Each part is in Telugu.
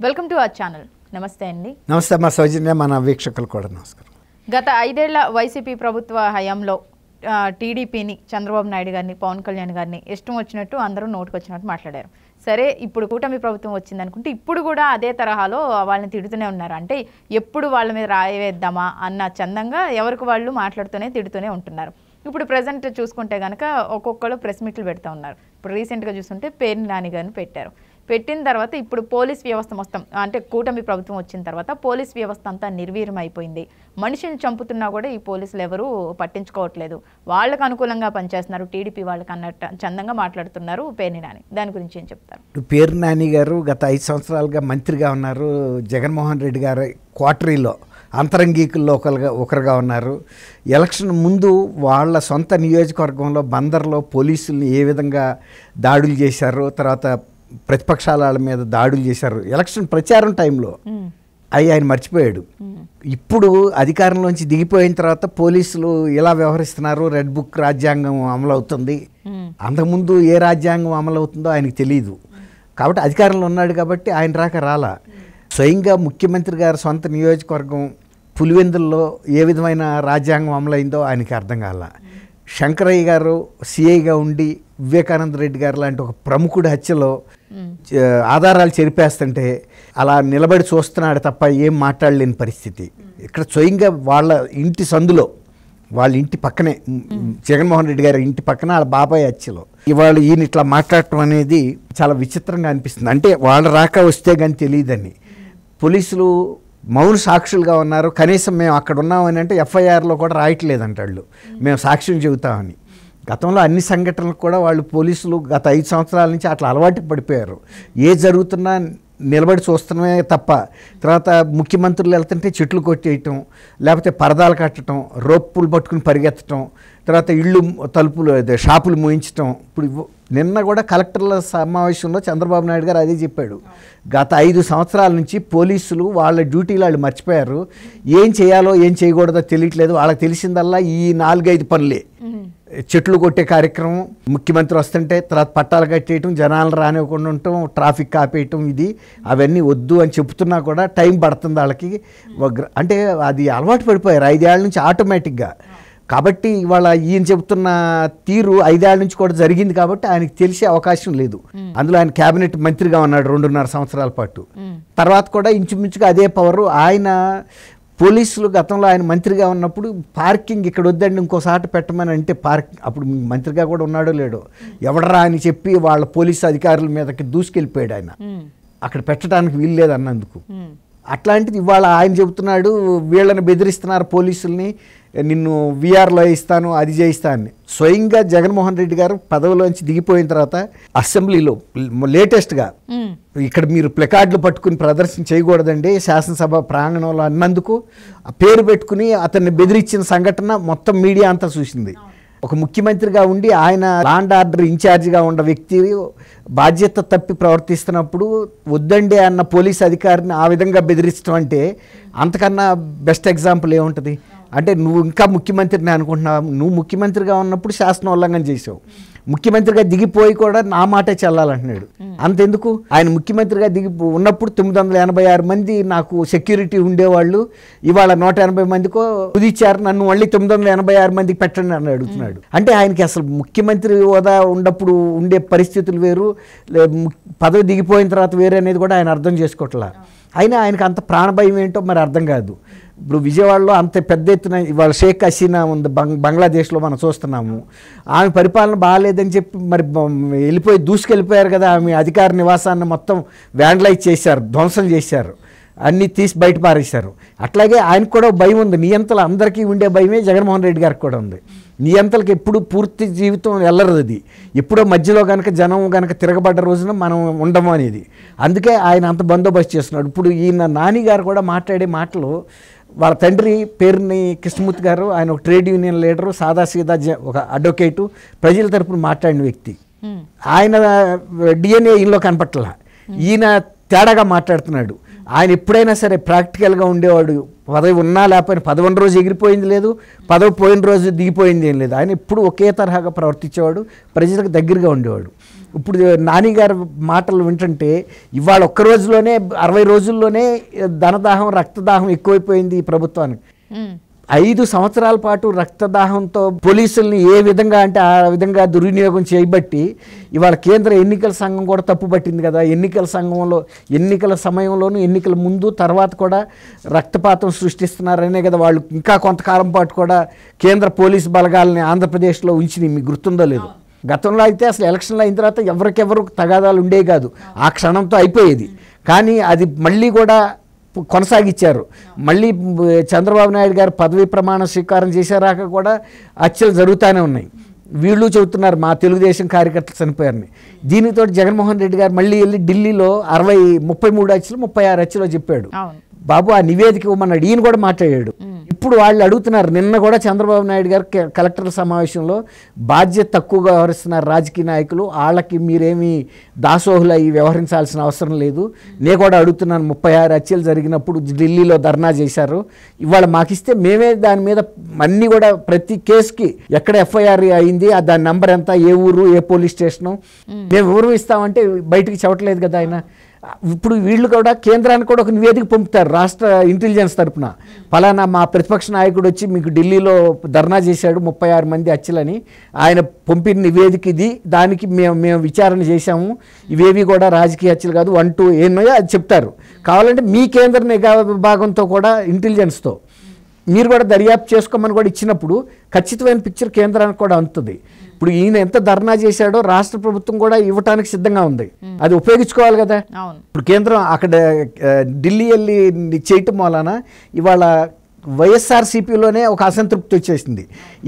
Welcome to our channel. నమస్తే అండి. నమస్తే మా సౌజన్య, మన వీక్షకులు కూడా నమస్కారం. గత 5 ఏళ్ల వైసీపీ ప్రభుత్వ హయాంలో టీడీపీని, చంద్రబాబు నాయుడు గారిని, పవన్ కళ్యాణ్ గారిని ఇష్టం వచ్చినట్టు అందరూ నోటుకొచ్చినట్టు మాట్లాడారు. సరే, ఇప్పుడు కూటమి ప్రభుత్వం వచ్చింది అనుకుంటే ఇప్పుడు కూడా అదే తరహాలో వాళ్ళని తిడుతూనే ఉన్నారు. అంటే ఎప్పుడు వాళ్ళ మీద రాయవేద్దామా అన్న చందంగా ఎవరికి వాళ్ళు మాట్లాడుతూనే తిడుతూనే ఉంటున్నారు. ఇప్పుడు ప్రజెంట్ చూసుకుంటే కనుక ఒక్కొక్కరు ప్రెస్ మీట్లు పెడతా ఉన్నారు. ఇప్పుడు రీసెంట్గా చూస్తుంటే పేర్ని నాని గారిని పెట్టిన తర్వాత ఇప్పుడు పోలీస్ వ్యవస్థ మొత్తం, అంటే కూటమి ప్రభుత్వం వచ్చిన తర్వాత పోలీస్ వ్యవస్థ అంతా నిర్వీర్యం అయిపోయింది. మనిషిని చంపుతున్నా కూడా ఈ పోలీసులు ఎవరూ పట్టించుకోవట్లేదు, వాళ్ళకు అనుకూలంగా పనిచేస్తున్నారు, టీడీపీ వాళ్ళకి అన్నట్టు చందంగా మాట్లాడుతున్నారు పేర్ని నాని. దాని గురించి ఏం చెప్తారు? పేర్ని నాని గారు గత 5 సంవత్సరాలుగా మంత్రిగా ఉన్నారు. జగన్మోహన్ రెడ్డి గారు క్వార్టరీలో అంతరంగికుల్లో ఒకరుగా ఉన్నారు. ఎలక్షన్ ముందు వాళ్ళ సొంత నియోజకవర్గంలో బందర్లో పోలీసుల్ని ఏ విధంగా దాడులు చేశారు, తర్వాత ప్రతిపక్షాల మీద దాడులు చేశారు ఎలక్షన్ ప్రచారం టైంలో, ఆయన మర్చిపోయాడు. ఇప్పుడు అధికారంలోంచి దిగిపోయిన తర్వాత పోలీసులు ఎలా వ్యవహరిస్తున్నారు, రెడ్ బుక్ రాజ్యాంగం అమలవుతుంది, అంతకుముందు ఏ రాజ్యాంగం అమలవుతుందో ఆయనకు తెలియదు. కాబట్టి అధికారంలో ఉన్నాడు కాబట్టి ఆయన రాలా. స్వయంగా ముఖ్యమంత్రి గారు సొంత నియోజకవర్గం పులివెందుల్లో ఏ విధమైన రాజ్యాంగం అమలైందో ఆయనకి అర్థం కాల. శంకరయ్య గారు సిఐగా ఉండి వివేకానంద రెడ్డి గారు లాంటి ఒక ప్రముఖుడి హత్యలో ఆధారాలు చెరిపేస్తుంటే అలా నిలబడి చూస్తున్నాడు తప్ప ఏం మాట్లాడలేని పరిస్థితి. ఇక్కడ స్వయంగా వాళ్ళ ఇంటి సందులో, వాళ్ళ ఇంటి పక్కనే, జగన్మోహన్ రెడ్డి గారి ఇంటి పక్కన వాళ్ళ బాబాయ్ హత్యలో ఇవాళ ఈయన ఇట్లా మాట్లాడటం అనేది చాలా విచిత్రంగా అనిపిస్తుంది. అంటే వాళ్ళ రాక వస్తే కానీ తెలియదని. పోలీసులు మౌన సాక్షులుగా ఉన్నారు. కనీసం మేము అక్కడ ఉన్నామని అంటే ఎఫ్ఐఆర్లో కూడా రాయట్లేదంట వాళ్ళు, మేము సాక్ష్యం చెబుతామని. గతంలో అన్ని సంఘటనలకు కూడా వాళ్ళు పోలీసులు గత 5 సంవత్సరాల నుంచి అట్లా అలవాటు పడిపోయారు. ఏ జరుగుతున్నా నిలబడి చూస్తున్నామే తప్ప, తర్వాత ముఖ్యమంత్రులు వెళ్తుంటే చెట్లు కొట్టేయటం, లేకపోతే పరదాలు కట్టడం, రోప్పులు పట్టుకుని పరిగెత్తడం, తర్వాత ఇళ్ళు తలుపులు షాపులు మూయించడం. ఇప్పుడు నిన్న కూడా కలెక్టర్ల సమావేశంలో చంద్రబాబు నాయుడు గారు అదే చెప్పాడు. గత 5 సంవత్సరాల నుంచి పోలీసులు వాళ్ళ డ్యూటీలు వాళ్ళు మర్చిపోయారు, ఏం చేయాలో ఏం చేయకూడదో తెలియట్లేదు. వాళ్ళకి తెలిసిందల్లా ఈ 4-5 పనులే. చెట్లు కొట్టే కార్యక్రమం, ముఖ్యమంత్రి వస్తుంటే తర్వాత పట్టాలు కట్టేయటం, జనాలు రానివ్వకుండా ఉండటం, ట్రాఫిక్ ఆపేయటం, అవన్నీ వద్దు అని చెప్తున్నా కూడా టైం పడుతుంది వాళ్ళకి. అంటే అది అలవాటు పడిపోయారు 5 ఏళ్ల నుంచి ఆటోమేటిక్గా. కాబట్టి ఇవాళ ఈయన చెబుతున్న తీరు 5 ఏళ్ల నుంచి కూడా జరిగింది కాబట్టి ఆయనకి తెలిసే అవకాశం లేదు. అందులో ఆయన క్యాబినెట్ మంత్రిగా ఉన్నాడు 2.5 సంవత్సరాల పాటు. తర్వాత కూడా ఇంచుమించుగా అదే పవరు. ఆయన పోలీసులు గతంలో ఆయన మంత్రిగా ఉన్నప్పుడు పార్కింగ్ ఇక్కడ వద్దండి ఇంకోసారి పెట్టమని అంటే అప్పుడు మంత్రిగా కూడా ఉన్నాడో లేడో, ఎవడరా అని చెప్పి వాళ్ళ పోలీసు అధికారుల మీదకి దూసుకెళ్ళిపోయాడు ఆయన, అక్కడ పెట్టడానికి వీల్లేదు అన్నందుకు. అట్లాంటిది ఇవాళ ఆయన చెబుతున్నాడు వీళ్ళని బెదిరిస్తున్నారు పోలీసుల్ని, నిన్ను వీఆర్లో ఇస్తాను, అది చేయిస్తాను. స్వయంగా జగన్మోహన్ రెడ్డి గారు పదవిలోంచి దిగిపోయిన తర్వాత అసెంబ్లీలో లేటెస్ట్గా ఇక్కడ మీరు ప్లకార్డులు పట్టుకుని ప్రదర్శన చేయకూడదండి శాసనసభ ప్రాంగణంలో అన్నందుకు పేరు పెట్టుకుని అతన్ని బెదిరించిన సంఘటన మొత్తం మీడియా అంతా చూసింది. ఒక ముఖ్యమంత్రిగా ఉండి ఆయన లాండ్ ఆర్డర్ ఇన్ఛార్జిగా ఉన్న వ్యక్తి బాధ్యత తప్పి ప్రవర్తిస్తున్నప్పుడు వద్దండి అన్న పోలీస్ అధికారిని ఆ విధంగా బెదిరించడం అంటే అంతకన్నా బెస్ట్ ఎగ్జాంపుల్ ఏముంటుంది? అంటే నువ్వు ఇంకా ముఖ్యమంత్రిని అనుకుంటున్నావు, నువ్వు ముఖ్యమంత్రిగా ఉన్నప్పుడు శాసన ఉల్లంఘన చేసావు, ముఖ్యమంత్రిగా దిగిపోయి కూడా నా మాటే చెల్లాలంటున్నాడు. అంతెందుకు, ఆయన ముఖ్యమంత్రిగా ఉన్నప్పుడు 986 మంది నాకు సెక్యూరిటీ ఉండేవాళ్ళు, ఇవాళ 180 మందికో కుదిచ్చారు, నన్ను మళ్ళీ 986 మందికి పెట్టండి అని అడుగుతున్నాడు. అంటే ఆయనకి అసలు ముఖ్యమంత్రి హోదా ఉన్నప్పుడు ఉండే పరిస్థితులు వేరు, పదవి దిగిపోయిన తర్వాత వేరే అనేది కూడా ఆయన అర్థం చేసుకోవట్లా. అయినా ఆయనకు అంత ప్రాణభయం ఏంటో మరి అర్థం కాదు. ఇప్పుడు విజయవాడలో అంత పెద్ద ఎత్తున ఇవాళ షేక్ హసీనా ఉంది, బంగ్లాదేశ్లో మనం చూస్తున్నాము. ఆమె పరిపాలన బాగాలేదని చెప్పి మరి దూసుకెళ్ళిపోయారు కదా, ఆమె అధికార నివాసాన్ని మొత్తం వ్యాండలైజ్ చేశారు, ధ్వంసం చేశారు, అన్నీ తీసి బయట పారేశారు. అట్లాగే ఆయనకు కూడా భయం ఉంది. నియంతలు అందరికీ ఉండే భయమే జగన్మోహన్ రెడ్డి గారికి కూడా ఉంది. నియంతలకు ఎప్పుడు పూర్తి జీవితం వెళ్ళరదు, అది ఎప్పుడో మధ్యలో కనుక జనం కనుక తిరగబడ్డ రోజున మనం ఉండము అనేది. అందుకే ఆయన అంత బందోబస్తు చేస్తున్నాడు. ఇప్పుడు ఈయన నాని గారు కూడా మాట్లాడే మాటలు, వాళ్ళ తండ్రి పేరుని కృష్ణమూర్తి గారు, ఆయన ఒక ట్రేడ్ యూనియన్ లీడరు, సాదాసీదా ఒక అడ్వకేటు, ప్రజల తరపున మాట్లాడిన వ్యక్తి. ఆయన డిఎన్ఏ ఈయనలో కనపట్ల, ఈయన తేడాగా మాట్లాడుతున్నాడు. ఆయన ఎప్పుడైనా సరే ప్రాక్టికల్గా ఉండేవాడు. పదవి ఉన్నా లేకపోయినా పదవి ఉన్న రోజు ఎగిరిపోయింది లేదు, పదవి పోయిన రోజు దిగిపోయింది ఏం లేదు. ఆయన ఎప్పుడు ఒకే తరహాగా ప్రవర్తించేవాడు, ప్రజలకు దగ్గరగా ఉండేవాడు. ఇప్పుడు నాని గారి మాటలు వింటుంటే ఇవాళ ఒక్క రోజులోనే 60 రోజుల్లోనే ధనదాహం రక్తదాహం ఎక్కువైపోయింది ఈ ప్రభుత్వానికి. 5 సంవత్సరాల పాటు రక్తదాహంతో పోలీసుల్ని ఏ విధంగా అంటే ఆ విధంగా దుర్వినియోగం చేయబట్టి ఇవాళ కేంద్ర ఎన్నికల సంఘం కూడా తప్పుపట్టింది కదా. ఎన్నికల సమయంలోనూ ఎన్నికల ముందు తర్వాత కూడా రక్తపాతం సృష్టిస్తున్నారనే కదా వాళ్ళు ఇంకా కొంతకాలం పాటు కూడా కేంద్ర పోలీసు బలగాలని ఆంధ్రప్రదేశ్లో ఉంచినాయి. మీకు గుర్తుందో లేదు. గతంలో అయితే అసలు ఎలక్షన్లు అయిన తర్వాత ఎవరికెవరు తగాదాలు ఉండేవి కాదు, ఆ క్షణంతో అయిపోయేది. కానీ అది మళ్ళీ కూడా కొనసాగించారు. మళ్ళీ చంద్రబాబు నాయుడు గారు పదవీ ప్రమాణ స్వీకారం చేశారాక కూడా హత్యలు జరుగుతూనే ఉన్నాయి. వీళ్ళు చెబుతున్నారు మా తెలుగుదేశం కార్యకర్తలు చనిపోయారని. దీనితో జగన్మోహన్ రెడ్డి గారు మళ్ళీ వెళ్ళి ఢిల్లీలో 33 హత్యలు 36 హత్యలు చెప్పాడు. బాబు ఆ నివేదిక ఇవ్వమన్నాడు. ఈయన కూడా మాట్లాడాడు. ఇప్పుడు వాళ్ళు అడుగుతున్నారు. నిన్న కూడా చంద్రబాబు నాయుడు గారు కలెక్టర్ల సమావేశంలో బాధ్యత తక్కువగా వ్యవహరిస్తున్నారు రాజకీయ నాయకులు, వాళ్ళకి మీరేమీ దాసోహులు అయ్యి వ్యవహరించాల్సిన అవసరం లేదు. నేను కూడా అడుగుతున్నాను, 36 హత్యలు జరిగినప్పుడు ఢిల్లీలో ధర్నా చేశారు, ఇవాళ మాకిస్తే మేమే దాని మీద అన్నీ కూడా ప్రతి కేసుకి ఎక్కడ ఎఫ్ఐఆర్ అయింది, దాని నెంబర్ ఎంత, ఏ ఊరు, ఏ పోలీస్ స్టేషను మేము ఎవరు ఇస్తామంటే బయటికి చెప్పట్లేదు కదా ఆయన. ఇప్పుడు వీళ్ళు కూడా కేంద్రానికి కూడా ఒక నివేదిక పంపుతారు రాష్ట్ర ఇంటెలిజెన్స్ తరఫున, ఫలానా మా ప్రతిపక్ష నాయకుడు వచ్చి మీకు ఢిల్లీలో ధర్నా చేశాడు 36 మంది హత్యలని, ఆయన పంపిన నివేదిక ఇది, దానికి మేము విచారణ చేశాము, ఇవేవి కూడా రాజకీయ హత్యలు కాదు 1, 2 ఏమో అది చెప్తారు. కావాలంటే మీ కేంద్ర నిఘా విభాగంతో కూడా ఇంటెలిజెన్స్తో మీరు కూడా దర్యాప్తు చేసుకోమని కూడా ఇచ్చినప్పుడు ఖచ్చితమైన పిక్చర్ కేంద్రానికి కూడా అందుతుంది. ఇప్పుడు ఈయన ఎంత ధర్నా చేశాడో రాష్ట్ర ప్రభుత్వం కూడా ఇవ్వటానికి సిద్ధంగా ఉంది, అది ఉపయోగించుకోవాలి కదా. ఇప్పుడు కేంద్రం అక్కడ ఢిల్లీ వెళ్ళి చేయటం వలన ఇవాళ వైఎస్ఆర్సీపీలోనే ఒక అసంతృప్తి వచ్చేసింది.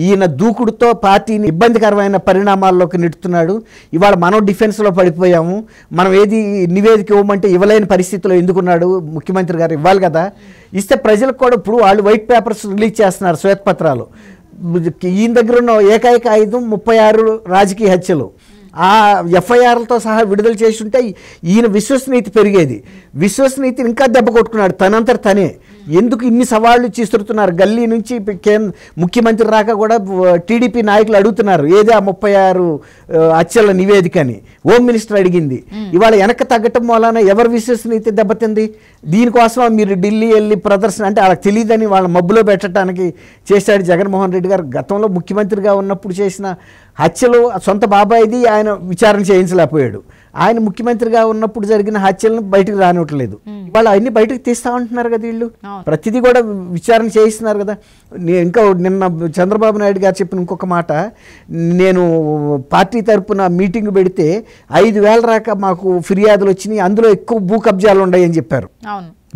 ఈయన దూకుడుతో పార్టీని ఇబ్బందికరమైన పరిణామాల్లోకి నెట్టుతున్నాడు. ఇవాళ మనం డిఫెన్స్లో పడిపోయాము, మనం ఏది నివేదిక ఇవ్వమంటే ఇవ్వలేని పరిస్థితిలో ఎందుకున్నాడు ముఖ్యమంత్రి గారు, ఇవ్వాలి కదా. ఇస్తే ప్రజలకు కూడా ఇప్పుడు వాళ్ళు వైట్ పేపర్స్ రిలీజ్ చేస్తున్నారు, శ్వేతపత్రాలు. ఈయన దగ్గర ఉన్న ఏకైక ఆయుధం 36 రాజకీయ హత్యలు. ఆ ఎఫ్ఐఆర్లతో సహా విడుదల చేసి ఉంటే ఈయన విశ్వసనీయత పెరిగేది. విశ్వసనీయతని ఇంకా దెబ్బ కొట్టుకున్నాడు తనంతట తనే. ఎందుకు ఇన్ని సవాళ్ళు చేస్తున్నారు? గల్లీ నుంచి ముఖ్యమంత్రి రాక కూడా టీడీపీ నాయకులు అడుగుతున్నారు ఏదే ఆ 36 హత్యల నివేదికని. హోమ్ మినిస్టర్ అడిగింది. ఇవాళ వెనక్కి తగ్గటం వలన ఎవరి విశ్వసనీయత దెబ్బతింది? దీనికోసం మీరు ఢిల్లీ వెళ్ళి ప్రదర్శన అంటే వాళ్ళకి తెలియదని వాళ్ళ మబ్బులో పెట్టడానికి చేశాడు జగన్మోహన్ రెడ్డి గారు. గతంలో ముఖ్యమంత్రిగా ఉన్నప్పుడు చేసిన హత్యలు సొంత బాబాయిది ఆయన విచారణ చేయించలేకపోయాడు. ఆయన ముఖ్యమంత్రిగా ఉన్నప్పుడు జరిగిన హత్యలను బయటకు రానివ్వట్లేదు. వాళ్ళు అవన్నీ బయటకు తీస్తామంటున్నారు కదా వీళ్ళు, ప్రతిదీ కూడా విచారణ చేయిస్తున్నారు కదా. ఇంకా నిన్న చంద్రబాబు నాయుడు గారు చెప్పిన ఇంకొక మాట, నేను పార్టీ తరఫున మీటింగ్ పెడితే 5,000 దాకా మాకు ఫిర్యాదులు వచ్చినాయి, అందులో ఎక్కువ భూ కబ్జాలు ఉన్నాయని చెప్పారు.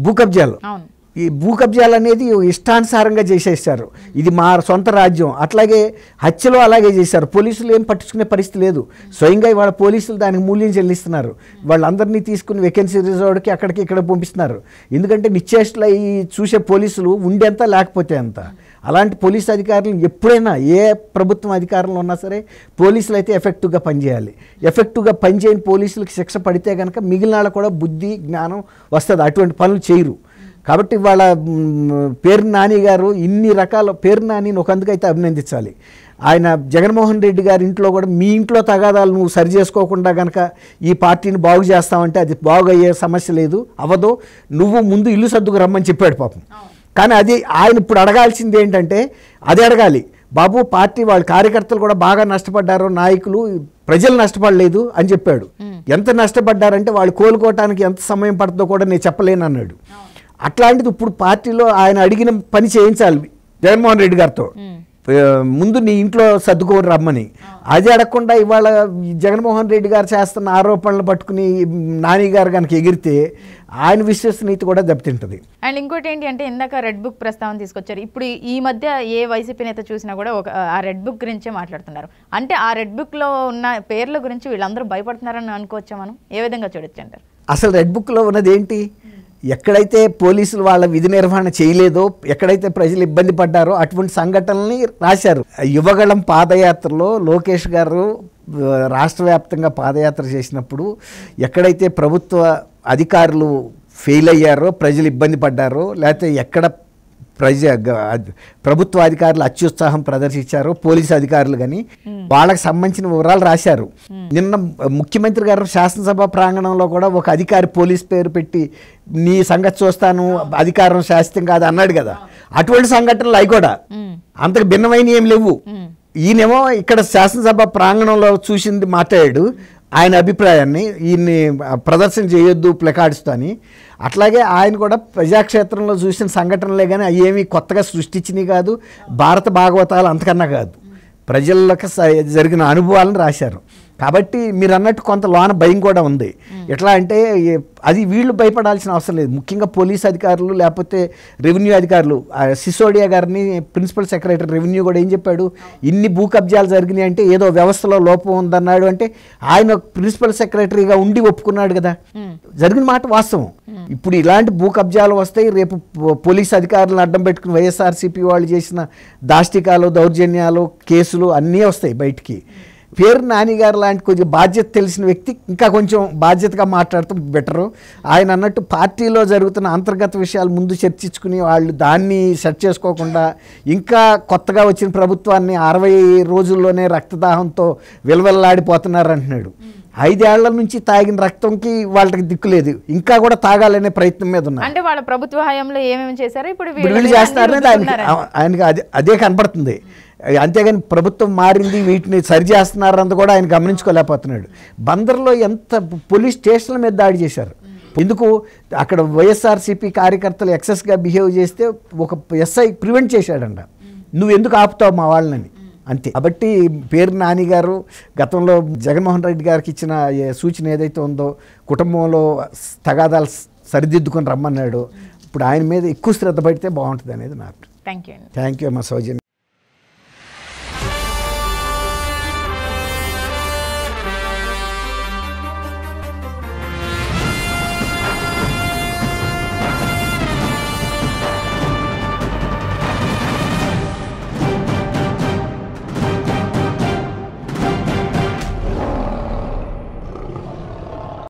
భూ కబ్జాలు, ఈ భూ కబ్జాలు అనేది ఇష్టానుసారంగా చేసేసారు, ఇది మా సొంత రాజ్యం. అట్లాగే హత్యలు అలాగే చేశారు. పోలీసులు ఏం పట్టించుకునే పరిస్థితి లేదు. స్వయంగా ఇవాళ పోలీసులు దానికి మూల్యం చెల్లిస్తున్నారు. వాళ్ళందరినీ తీసుకుని వేకెన్సీ రిజర్వ్డ్కి అక్కడికి ఇక్కడ పంపిస్తున్నారు. ఎందుకంటే నిశ్చేష్టలు ఈ చూసే పోలీసులు ఉండేంత లేకపోతే అంత. అలాంటి పోలీసు అధికారులు ఎప్పుడైనా ఏ ప్రభుత్వం అధికారంలో ఉన్నా సరే పోలీసులు అయితే ఎఫెక్టివ్గా పనిచేయాలి. ఎఫెక్టివ్గా పనిచేయని పోలీసులకు శిక్ష పడితే కనుక మిగిలిన వాళ్ళకు కూడా బుద్ధి జ్ఞానం వస్తుంది, అటువంటి పనులు చేయరు. కాబట్టి వాళ్ళ పేరు నాని గారు ఇన్ని రకాల పేరు నానిని ఒకందుకైతే అభినందించాలి. ఆయన జగన్మోహన్ రెడ్డి గారి ఇంట్లో కూడా మీ ఇంట్లో తగాదాలు నువ్వు సరి చేసుకోకుండా కనుక ఈ పార్టీని బాగు చేస్తామంటే అది బాగు అయ్యే సమస్య లేదు, అవ్వదు, నువ్వు ముందు ఇల్లు సర్దుకు రమ్మని చెప్పాడు పాపం. కానీ అది ఆయన ఇప్పుడు అడగాల్సింది ఏంటంటే అది అడగాలి, బాబు పార్టీ వాళ్ళ కార్యకర్తలు కూడా బాగా నష్టపడ్డారు, నాయకులు ప్రజలు నష్టపడలేదు అని చెప్పాడు. ఎంత నష్టపడ్డారంటే వాళ్ళు కోలుకోవటానికి ఎంత సమయం పడుతుందో కూడా నేను చెప్పలేను అన్నాడు. అట్లాంటిది ఇప్పుడు పార్టీలో ఆయన అడిగిన పని చేయించాలి జగన్మోహన్ రెడ్డి గారితో, ముందు నీ ఇంట్లో సర్దుకోని రమ్మని. అది అడగకుండా ఇవాళ జగన్మోహన్ రెడ్డి గారు చేస్తున్న ఆరోపణలు పట్టుకుని నాని గారు కనుక ఎగిరితే ఆయన విశ్వసనీయత కూడా దెబ్బతింటుంది. అండ్ ఇంకోటి ఏంటి అంటే ఇందాక రెడ్ బుక్ ప్రస్తావన తీసుకొచ్చారు. ఇప్పుడు ఈ మధ్య ఏ వైసీపీ నేత చూసినా కూడా ఆ రెడ్ బుక్ గురించే మాట్లాడుతున్నారు. అంటే ఆ రెడ్ బుక్లో ఉన్న పేర్ల గురించి వీళ్ళందరూ భయపడుతున్నారని అనుకోవచ్చా మనం? ఏ విధంగా చూడొచ్చు అంటారు? అసలు రెడ్ బుక్లో ఉన్నది ఏంటి? ఎక్కడైతే పోలీసులు వాళ్ళ విధి నిర్వహణ చేయలేదో, ఎక్కడైతే ప్రజలు ఇబ్బంది పడ్డారో అటువంటి సంఘటనల్ని రాశారు. యువగళం పాదయాత్రలో లోకేష్ గారు రాష్ట్ర వ్యాప్తంగా పాదయాత్ర చేసినప్పుడు ఎక్కడైతే ప్రభుత్వ అధికారులు ఫెయిల్ అయ్యారో, ప్రజలు ఇబ్బంది పడ్డారో, లేకపోతే ఎక్కడ ప్రభుత్వ అధికారులు అత్యుత్సాహం ప్రదర్శించారు, పోలీసు అధికారులు కానీ వాళ్ళకి సంబంధించిన వివరాలు రాశారు. నిన్న ముఖ్యమంత్రి గారు శాసనసభ ప్రాంగణంలో కూడా ఒక అధికారి పోలీస్ పేరు పెట్టి నీ సంగతి చూస్తాను, అధికారం శాస్త్రం కాదు అన్నాడు కదా. అటువంటి సంఘటనలు అవి కూడా అంతకు భిన్నమైన ఏం లేవు. ఈయనేమో ఇక్కడ శాసనసభ ప్రాంగణంలో చూసింది మాట్లాడాడు, ఆయన అభిప్రాయాన్ని ఈయన్ని ప్రదర్శన చేయొద్దు ప్లకార్డ్స్తో అని. అట్లాగే ఆయన కూడా ప్రజాక్షేత్రంలో చూసిన సంఘటనలే కానీ అవి ఏమీ కొత్తగా సృష్టించినవి కాదు, భారత భాగవతాలు అంతకన్నా కాదు, ప్రజలకు జరిగిన అనుభవాలను రాశారు. కాబట్టి మీరు అన్నట్టు కొంత లోన భయం కూడా ఉంది. ఎట్లా అంటే అది వీళ్ళు భయపడాల్సిన అవసరం లేదు. ముఖ్యంగా పోలీస్ అధికారులు లేకపోతే రెవెన్యూ అధికారులు, సిసోడియా గారిని ప్రిన్సిపల్ సెక్రటరీ రెవెన్యూ కూడా ఏం చెప్పాడు, ఇన్ని భూ కబ్జాలు జరిగినాయి అంటే ఏదో వ్యవస్థలో లోపం ఉందన్నాడు. అంటే ఆయన ప్రిన్సిపల్ సెక్రటరీగా ఉండి ఒప్పుకున్నాడు కదా, జరిగిన మాట వాస్తవం. ఇప్పుడు ఇలాంటి భూ కబ్జాలు వస్తాయి, రేపు పోలీస్ అధికారులను అడ్డం పెట్టుకుని వైఎస్ఆర్సీపీ వాళ్ళు చేసిన దాష్టికాలు, దౌర్జన్యాలు, కేసులు అన్నీ వస్తాయి బయటికి. పేరు నాని గారు లాంటి కొంచెం బాధ్యత తెలిసిన వ్యక్తి ఇంకా కొంచెం బాధ్యతగా మాట్లాడటం బెటరు. ఆయన అన్నట్టు పార్టీలో జరుగుతున్న అంతర్గత విషయాలు ముందు చర్చించుకుని వాళ్ళు దాన్ని సెట్ చేసుకోకుండా ఇంకా కొత్తగా వచ్చిన ప్రభుత్వాన్ని 60 రోజుల్లోనే రక్తదాహంతో విలవిల్లాడిపోతున్నారు అంటున్నాడు. 5 ఏళ్ల నుంచి తాగిన రక్తంకి వాళ్ళకి దిక్కులేదు, ఇంకా కూడా తాగాలనే ప్రయత్నం మీద ఉన్నారు. అంటే వాళ్ళ ప్రభుత్వ హయాంలో ఏమేమి చేశారో ఇప్పుడు వీళ్ళు చేస్తున్నారనేది ఆయనకి అదే కనపడుతుంది. అంతేగాని ప్రభుత్వం మారింది వీటిని సరి చేస్తున్నారంత కూడా ఆయన గమనించుకోలేకపోతున్నాడు. బందర్లో ఎంత పోలీస్ స్టేషన్ల మీద దాడి చేశారు. ఎందుకు అక్కడ వైఎస్ఆర్సీపీ కార్యకర్తలు ఎక్సెస్గా బిహేవ్ చేస్తే ఒక ఎస్ఐ ప్రివెంట్ చేశాడంట, నువ్వు ఎందుకు ఆపుతావు మా వాళ్ళని అంతే. కాబట్టి పేరు నాని గారు గతంలో జగన్మోహన్ రెడ్డి గారికి ఇచ్చిన సూచన ఏదైతే ఉందో కుటుంబంలో తగాదాలు సరిదిద్దుకొని రమ్మన్నాడు, ఇప్పుడు ఆయన మీద ఎక్కువ శ్రద్ధ పడితే బాగుంటుంది అనేది నాకు. థ్యాంక్ యూ అమ్మ సౌజన్య.